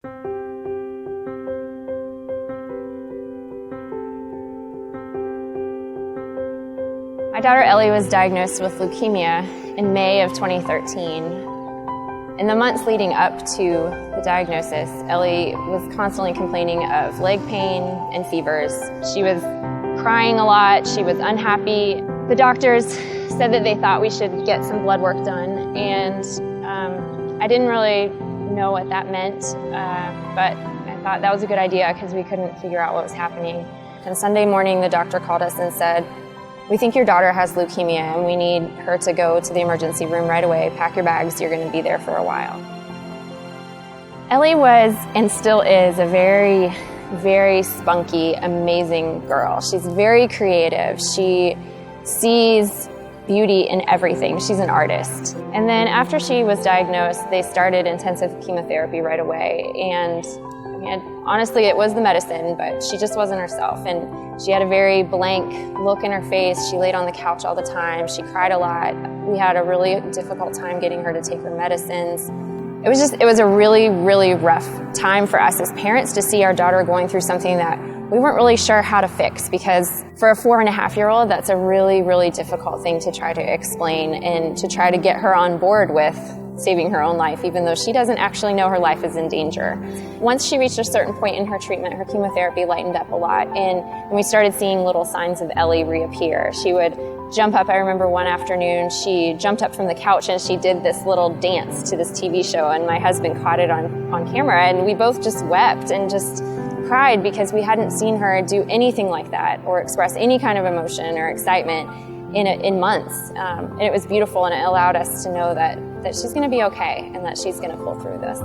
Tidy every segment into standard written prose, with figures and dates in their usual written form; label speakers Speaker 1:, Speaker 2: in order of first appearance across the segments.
Speaker 1: My daughter Ellie was diagnosed with leukemia in May of 2013. In the months leading up to the diagnosis, Ellie was constantly complaining of leg pain and fevers. She was crying a lot, she was unhappy. The doctors said that they thought we should get some blood work done, and I didn't really know what that meant, but I thought that was a good idea because we couldn't figure out what was happening. And Sunday morning, the doctor called us and said, "We think your daughter has leukemia and we need her to go to the emergency room right away. Pack your bags, you're going to be there for a while." Ellie was and still is a very, very spunky, amazing girl. She's very creative. She sees beauty in everything. She's an artist. And then after she was diagnosed, they started intensive chemotherapy right away. And honestly, it was the medicine, but she just wasn't herself. And she had a very blank look in her face. She laid on the couch all the time. She cried a lot. We had a really difficult time getting her to take her medicines. It was a really, really rough time for us as parents to see our daughter going through something that we weren't really sure how to fix, because for a 4.5-year-old, that's a really, really difficult thing to try to explain and to try to get her on board with saving her own life, even though she doesn't actually know her life is in danger. Once she reached a certain point in her treatment, her chemotherapy lightened up a lot, and we started seeing little signs of Ellie reappear. She would jump up. I remember one afternoon, she jumped up from the couch and she did this little dance to this TV show, and my husband caught it on camera, and we both just wept and just cried because we hadn't seen her do anything like that or express any kind of emotion or excitement in months. And it was beautiful, and it allowed us to know that she's going to be okay and that she's going to pull through this.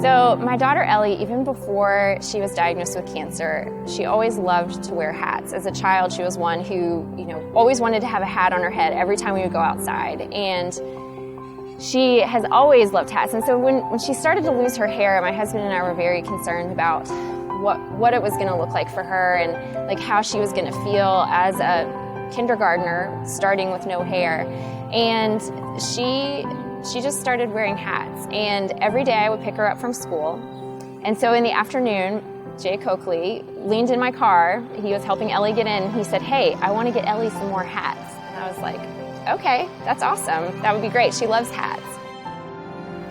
Speaker 1: So my daughter Ellie, even before she was diagnosed with cancer, she always loved to wear hats. As a child, she was one who, always wanted to have a hat on her head every time we would go outside. And she has always loved hats. And so when she started to lose her hair, my husband and I were very concerned about what it was going to look like for her, and like how she was going to feel as a kindergartner starting with no hair. And she just started wearing hats, and every day I would pick her up from school. And so in the afternoon, Jay Coakley leaned in my car. He was helping Ellie get in. He said, "Hey, I want to get Ellie some more hats." And I was like, "Okay, that's awesome. That would be great. She loves hats."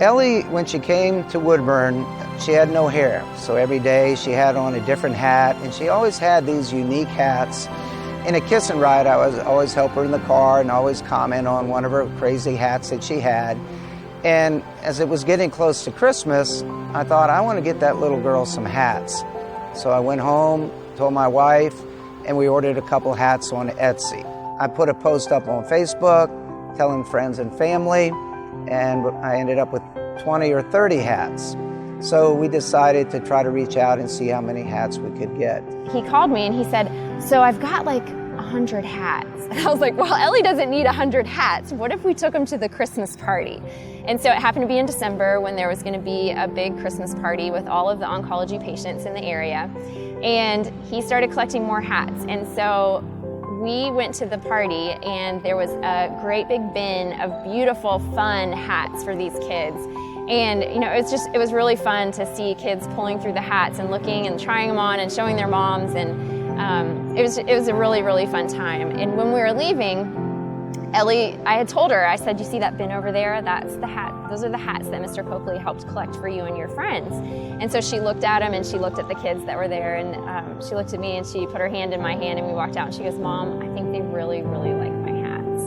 Speaker 2: Ellie, when she came to Woodburn, she had no hair. So every day she had on a different hat, and she always had these unique hats. In a kiss and ride, I was always help her in the car and always comment on one of her crazy hats that she had. And as it was getting close to Christmas, I thought, I want to get that little girl some hats. So I went home, told my wife, and we ordered a couple hats on Etsy. I put a post up on Facebook, telling friends and family, and I ended up with 20 or 30 hats. So we decided to try to reach out and see how many hats we could get.
Speaker 1: He called me and he said, "So I've got like 100 hats." And I was like, "Well, Ellie doesn't need 100 hats. What if we took them to the Christmas party?" And so it happened to be in December when there was going to be a big Christmas party with all of the oncology patients in the area. And he started collecting more hats. And so we went to the party, and there was a great big bin of beautiful, fun hats for these kids. And it was really fun to see kids pulling through the hats and looking and trying them on and showing their moms, and it was a really, really fun time. And when we were leaving, Ellie, I had told her, I said, "You see that bin over there? That's the hat. Those are the hats that Mr. Coakley helped collect for you and your friends." And so she looked at them, and she looked at the kids that were there, and she looked at me, and she put her hand in my hand, and we walked out, and she goes, "Mom, I think they really, really like my hats."